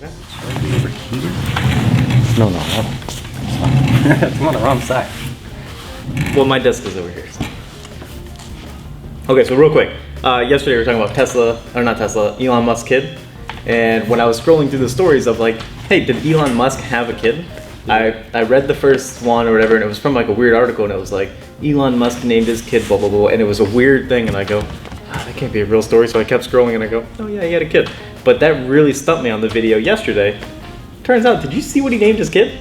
Overheated? No, hold on. I'm on the wrong side. Well, my desk is over here. So. Okay, so real quick. Yesterday we were talking about Elon Musk's kid. And when I was scrolling through the stories of like, hey, did Elon Musk have a kid? I read the first one or whatever, and it was from like a weird article, and it was like, Elon Musk named his kid blah, blah, blah, and it was a weird thing, and I go, that can't be a real story, so I kept scrolling, and I go, oh yeah, he had a kid. But that really stumped me on the video yesterday. Turns out, did you see what he named his kid?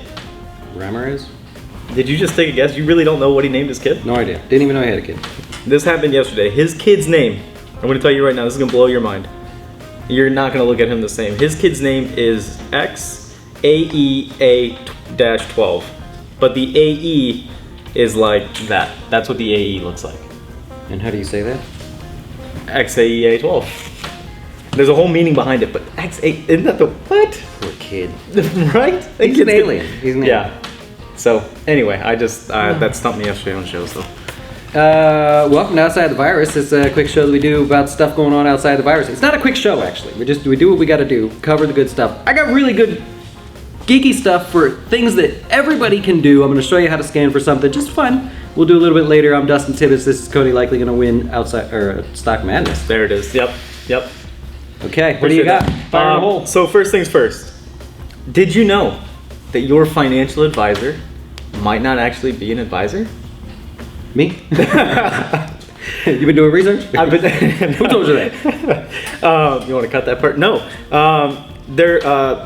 Ramirez? Did you just take a guess? You really don't know what he named his kid? No idea. Didn't even know he had a kid. This happened yesterday. His kid's name, I'm going to tell you right now, this is going to blow your mind. You're not going to look at him the same. His kid's name is XAEA-12. But the AE is like that. That's what the AE looks like. And how do you say that? XAEA-12. There's a whole meaning behind it, but XA, isn't that the, what? Poor kid. Right? He's an alien. He's an alien. Yeah. So, anyway, I just, that stumped me yesterday on the show, so. Welcome to Outside the Virus. It's a quick show that we do about stuff going on outside the virus. It's not a quick show, actually. We do what we gotta do, cover the good stuff. I got really good geeky stuff for things that everybody can do. I'm gonna show you how to scan for something, just fun. We'll do a little bit later. I'm Dustin Tibbetts. This is Cody Likely gonna win Stock Madness. There it is. Yep. Okay, what do you got? Fire in the hole. So first things first. Did you know that your financial advisor might not actually be an advisor? Me? You been doing research? Who told you that? You want to cut that part? No. Their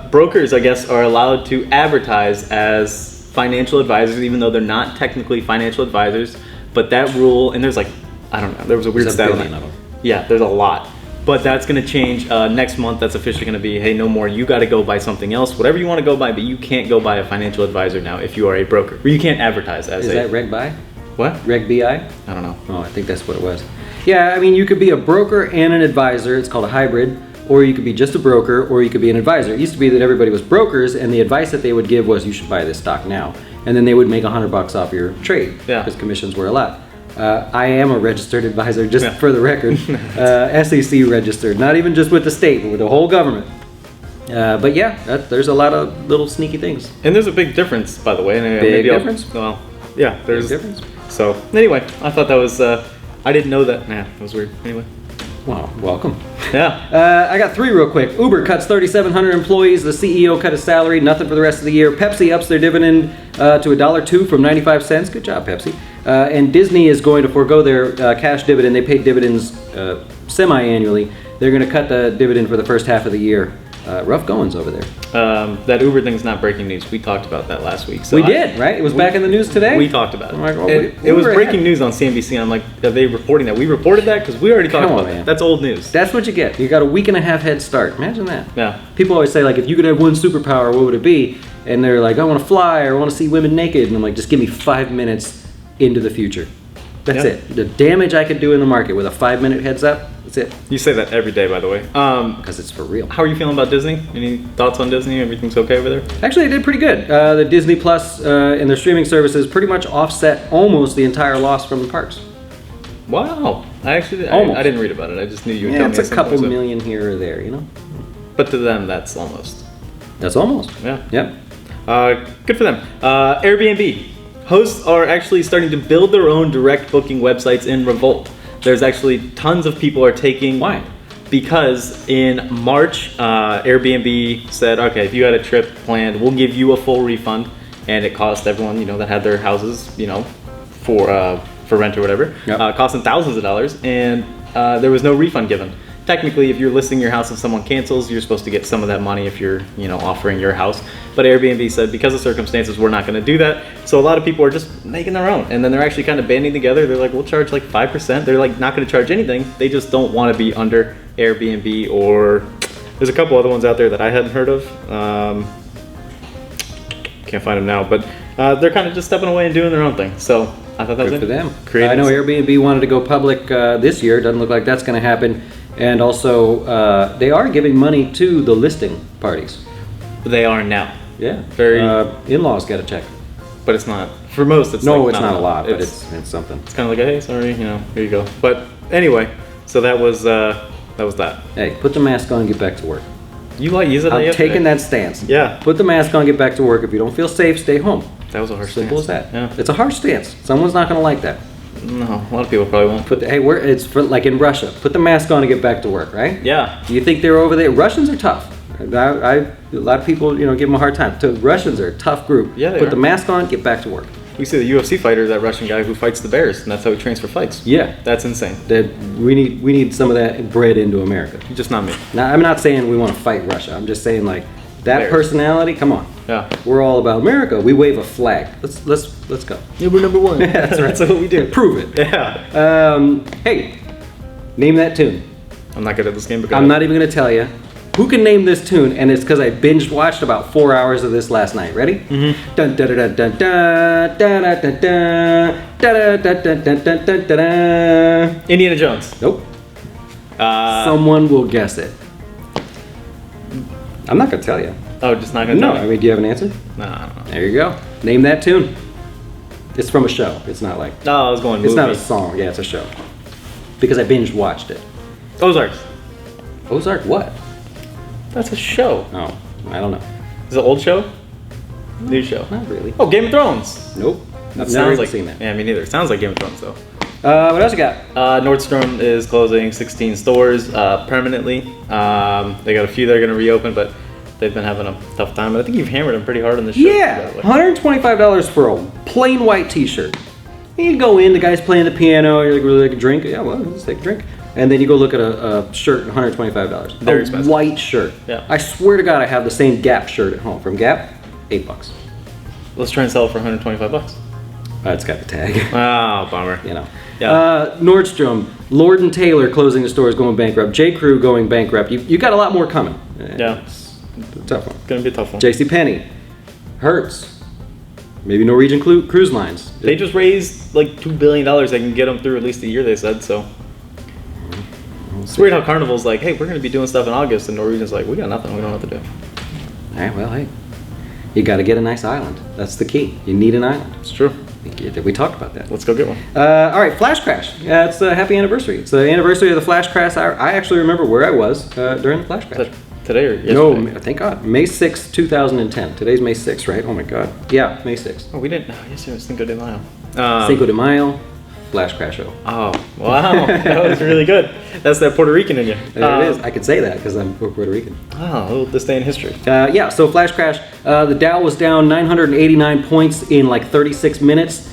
brokers, I guess, are allowed to advertise as financial advisors, even though they're not technically financial advisors. But that rule, and there's like, I don't know, there was a weird stat on it. Yeah, there's a lot. But that's going to change next month. That's officially going to be, hey, no more. You got to go buy something else, whatever you want to go buy, but you can't go buy a financial advisor now if you are a broker. Or you can't advertise as Is that Reg BI? What? Reg BI? I don't know. Oh, I think that's what it was. Yeah, I mean, you could be a broker and an advisor. It's called a hybrid. Or you could be just a broker, or you could be an advisor. It used to be that everybody was brokers, and the advice that they would give was, you should buy this stock now. And then they would make $100 off your trade, because commissions were a lot. I am a registered advisor, just for the record. SEC registered, not even just with the state, but with the whole government. But yeah, there's a lot of little sneaky things. And there's a big difference, by the way. Big difference? Well, yeah, there's big difference. So anyway, I thought that was, I didn't know that. Nah, that was weird. Anyway. Wow, welcome. Yeah. I got three real quick. Uber cuts 3,700 employees. The CEO cut his salary. Nothing for the rest of the year. Pepsi ups their dividend to $1.02 from 95 cents. Good job, Pepsi. And Disney is going to forego their cash dividend. They paid dividends semi-annually. They're going to cut the dividend for the first half of the year. Rough goings over there. That Uber thing's not breaking news. We talked about that last week. So we did, right? It was back in the news today? We talked about it. Like, oh, it was breaking news on CNBC. I'm like, are they reporting that? We reported that? Because we already talked about that. That's old news. That's what you get. You got a week and a half head start. Imagine that. Yeah. People always say, like, if you could have one superpower, what would it be? And they're like, I want to fly or I want to see women naked. And I'm like, just give me 5 minutes into the future. That's it. The damage I could do in the market with a 5-minute heads up, that's it. You say that every day, by the way. Because it's for real. How are you feeling about Disney? Any thoughts on Disney? Everything's okay over there? Actually, they did pretty good. The Disney Plus and their streaming services pretty much offset almost the entire loss from the parks. Wow. I didn't read about it. I just knew you would tell me. It's a couple million here or there, you know? But to them, that's almost. That's almost. Yeah. Yep. Good for them. Airbnb. Hosts are actually starting to build their own direct booking websites in revolt. There's actually tons of people are taking. Why? Because in March, Airbnb said, okay, if you had a trip planned, we'll give you a full refund, and it cost everyone, that had their houses, for rent or whatever, cost them thousands of dollars, and there was no refund given. Technically, if you're listing your house and someone cancels, you're supposed to get some of that money if you're, offering your house. But Airbnb said, because of circumstances, we're not going to do that. So a lot of people are just making their own. And then they're actually kind of banding together. They're like, we'll charge like 5%. They're like not going to charge anything. They just don't want to be under Airbnb, or there's a couple other ones out there that I hadn't heard of. Can't find them now, but they're kind of just stepping away and doing their own thing. So I thought that was good for them. I know Airbnb wanted to go public this year. Doesn't look like that's going to happen. And also, they are giving money to the listing parties. They are now. Yeah. Very. In-laws got a check. But it's not. For most, it's no, like it's not a lot, but it's something. It's kind of like, hey, sorry, here you go. But anyway, so that was that. Hey, put the mask on and get back to work. You like use it? I'm taking that stance. Yeah. Put the mask on, get back to work. If you don't feel safe, stay home. That was a harsh Simple stance. as that. Yeah. It's a harsh stance. Someone's not going to like that. No, a lot of people probably won't. It's for like in Russia. Put the mask on and get back to work, right? Yeah. Do you think they're over there? Russians are tough. A lot of people, give them a hard time. Russians are a tough group. Yeah, they Put are. the mask on, get back to work. We see the UFC fighter, that Russian guy who fights the bears, and that's how he trains for fights. Yeah. That's insane. That we need some of that bred into America. Just not me. Now, I'm not saying we want to fight Russia. I'm just saying like that Bears. Personality. Come on. Yeah. We're all about America. We wave a flag. Let's go. Yeah, we're number one. That's right. That's what we do. Prove it. Yeah. Hey, name that tune. I'm not good at this game, but I'm not even gonna tell you. Who can name this tune? And it's because I binge watched about 4 hours of this last night. Ready? Mm-hmm. Dun dun dun dun dun dun dun dun dun dun dun dun dun dun dun. Indiana Jones. Nope. Someone will guess it. I'm not gonna tell you. Oh, just not gonna No, tell I me? mean, do you have an answer? No, I don't know. There you go. Name that tune. It's from a show. It's not like. No, I was going movie. It's not a song. Yeah, it's a show. Because I binge watched it. Ozarks. Ozark what? That's a show. Oh, I don't know. Is it an old show? New show. Not really. Oh, Game of Thrones. Nope. That I've never sounds even like seen that. Yeah, me neither. It sounds like Game of Thrones though. What else you got? Nordstrom is closing 16 stores permanently. They got a few that are going to reopen, but they've been having a tough time. But I think you've hammered them pretty hard on this show. Yeah, $125 for a plain white T-shirt. You go in, the guy's playing the piano. You're like, really like a drink? Yeah, well, let's take a drink. And then you go look at a shirt, $125. Very a expensive. white shirt. Yeah. I swear to God, I have the same Gap shirt at home from Gap. $8. Let's try and sell it for $125. It's got the tag. Oh, bummer. Yeah. Nordstrom, Lord and Taylor closing the stores, going bankrupt. J. Crew going bankrupt. You got a lot more coming. Yeah. It's a tough one. Gonna be a tough one. J.C. Penney, Hertz, maybe Norwegian Cruise Lines. They just raised like $2 billion. They can get them through at least a year, they said. So it's weird how Carnival's like, hey, we're gonna be doing stuff in August, and Norwegian's like, we got nothing. We don't know what to do. All right, well, hey, you got to get a nice island. That's the key. You need an island. It's true. We talked about that. Let's go get one. All right, Flash Crash. It's a happy anniversary. It's the anniversary of the Flash Crash. I actually remember where I was during the Flash Is Crash. that today or yesterday? No, thank God. May 6th, 2010. Today's May 6th, right? Oh my God. Yeah, May 6th. Oh, we didn't. Oh, yesterday was Cinco de Mayo. Cinco de Mayo, Flash Crash show. Oh, wow. That was really good. That's that Puerto Rican in you. There it is. I could say that because I'm Puerto Rican. Oh, a little this day in history. Yeah, so Flash Crash, the Dow was down 989 points in like 36 minutes,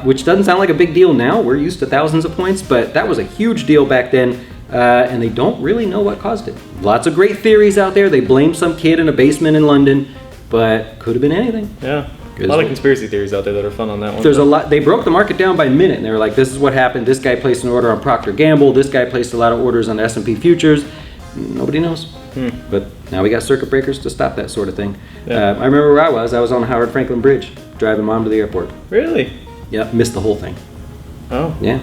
which doesn't sound like a big deal now. We're used to thousands of points, but that was a huge deal back then, and they don't really know what caused it. Lots of great theories out there. They blame some kid in a basement in London, but could have been anything. Yeah. Good A lot as of conspiracy theories out there that are fun on that one. There's a lot. They broke the market down by minute, and they were like, "This is what happened. This guy placed an order on Procter Gamble. This guy placed a lot of orders on S&P futures." Nobody knows. But now we got circuit breakers to stop that sort of thing. Yeah. I remember where I was. I was on Howard Franklin Bridge, driving Mom to the airport. Really? Yep, missed the whole thing. Oh, Yeah,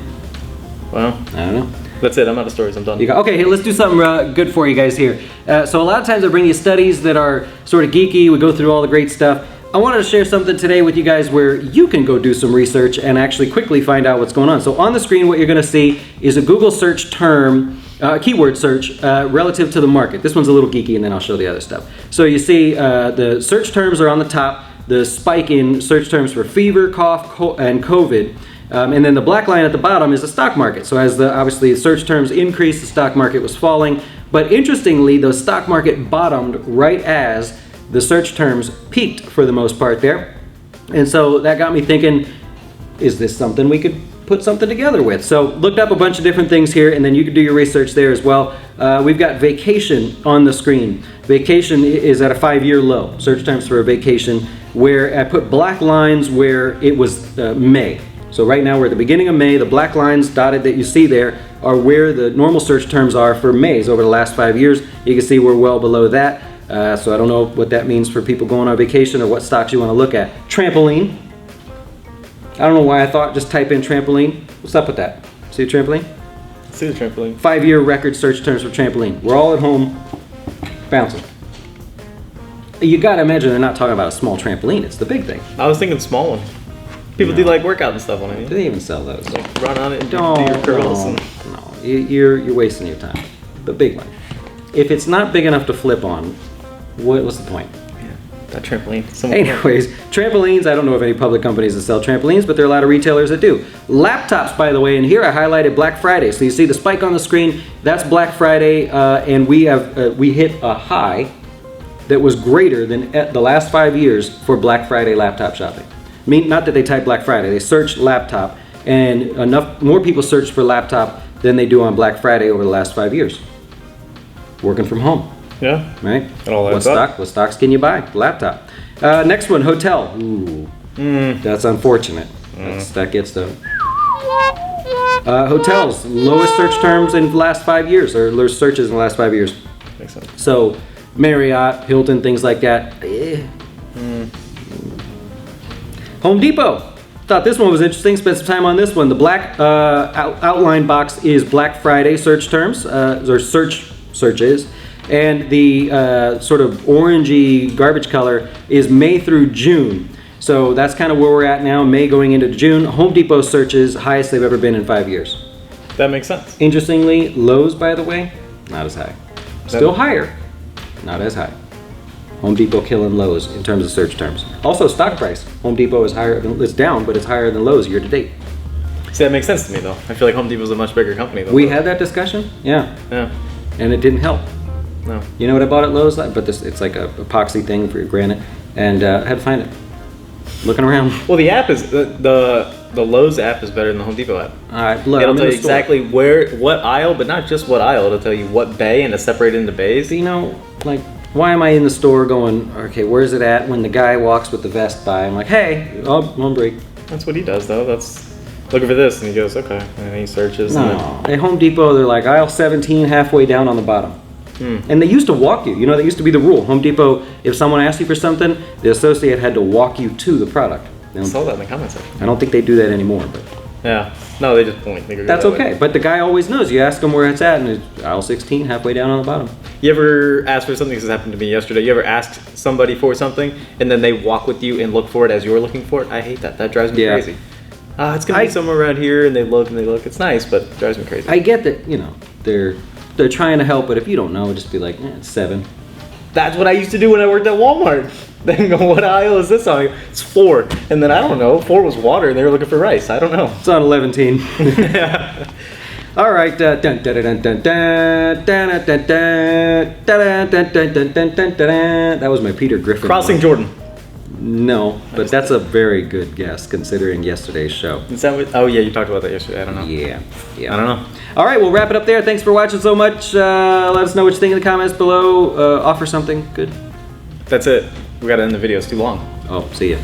wow. I don't know. That's it. I'm out of stories. I'm done. Okay, hey, let's do something good for you guys here. So a lot of times I bring you studies that are sort of geeky. We go through all the great stuff. I wanted to share something today with you guys where you can go do some research and actually quickly find out what's going on. So on the screen, what you're going to see is a Google search term, keyword search relative to the market. This one's a little geeky, and then I'll show the other stuff. So you see the search terms are on the top, the spike in search terms for fever, cough, and COVID. And then the black line at the bottom is the stock market. So as obviously the search terms increased, the stock market was falling. But interestingly, the stock market bottomed right as the search terms peaked for the most part there. And so that got me thinking, is this something we could put something together with? So looked up a bunch of different things here, and then you can do your research there as well. We've got vacation on the screen. Vacation is at a 5-year low, search terms for a vacation, where I put black lines where it was May. So right now we're at the beginning of May. The black lines dotted that you see there are where the normal search terms are for Mays over the last 5 years. You can see we're well below that. So I don't know what that means for people going on vacation or what stocks you want to look at. Trampoline. I don't know why I thought just type in trampoline. What's up with that? See the trampoline? See the trampoline. 5-year record search terms for trampoline. We're all at home bouncing. You gotta imagine they're not talking about a small trampoline. It's the big thing. I was thinking small one. People do like workout and stuff on it. Do they even sell those? Like run on it and do Don't, your curls. And no. You're wasting your time. The big one. if it's not big enough to flip on, what's the point? Yeah, that trampoline. Someone Anyways, trampolines, I don't know of any public companies that sell trampolines, but there are a lot of retailers that do. Laptops, by the way, and here I highlighted Black Friday. So you see the spike on the screen, that's Black Friday, and we hit a high that was greater than the last 5 years for Black Friday laptop shopping. I mean, not that they type Black Friday, they searched laptop, and more people searched for laptop than they do on Black Friday over the last 5 years. Working from home. Yeah. Right? It all adds up. What stocks can you buy? Laptop. Next one, hotel. Ooh, that's unfortunate. That gets the hotels. Lowest search terms in the last 5 years, or lowest searches in the last 5 years. Makes sense. So, Marriott, Hilton, things like that. Home Depot. Thought this one was interesting. Spent some time on this one. The black outline box is Black Friday search terms, or searches. And the sort of orangey garbage color is May through June. So that's kind of where we're at now, May going into June. Home Depot searches, highest they've ever been in 5 years. That makes sense. Interestingly, Lowe's, by the way, not as high. Still higher, not as high. Home Depot killing Lowe's in terms of search terms. Also, stock price. Home Depot is higher, it's down, but it's higher than Lowe's year to date. See, that makes sense to me, though. I feel like Home Depot's a much bigger company, though. We had that discussion, yeah, Yeah. and it didn't help. No. You know what I bought at Lowe's? But it's like a epoxy thing for your granite, and I had to find it. Looking around. Well, the app is the Lowe's app is better than the Home Depot app. All right, look, It'll I'm in tell the you store. exactly what aisle, but not just what aisle. It'll tell you what bay, and it's separated into bays. You know, like, why am I in the store going, okay, where's it at? When the guy walks with the vest by, I'm like, hey, oh, one break. That's what he does, though. That's looking for this, and he goes, okay, and he searches. And No, at Home Depot, they're like aisle 17, halfway down on the bottom. And they used to walk you. You know, that used to be the rule. Home Depot, if someone asked you for something, the associate had to walk you to the product. I saw that in the comment section. I don't think they do that anymore, but Yeah. No, they just point. They go that's that way. okay. But the guy always knows. You ask him where it's at, and it's aisle 16, halfway down on the bottom. You ever ask for something? This happened to me yesterday. You ever ask somebody for something, and then they walk with you and look for it as you're looking for it? I hate that. That drives me Yeah. crazy. It's gonna be somewhere around here, and they look and they look. It's nice, but it drives me crazy. I get that, you know, they're trying to help, but if you don't know, just be like, it's 7. That's what I used to do when I worked at Walmart. Then go, what aisle is this on? It's 4. And then I don't know, 4 was water and they were looking for rice. I don't know. It's on 11. All right. That was my Peter Griffin. Crossing one. Jordan. No, but that's a very good guess considering yesterday's show. Is that what? Oh yeah, you talked about that yesterday. I don't know. Yeah. I don't know. All right, we'll wrap it up there. Thanks for watching so much. Let us know what you think in the comments below. Offer something good. That's it. We gotta end the video. It's too long. Oh, see ya.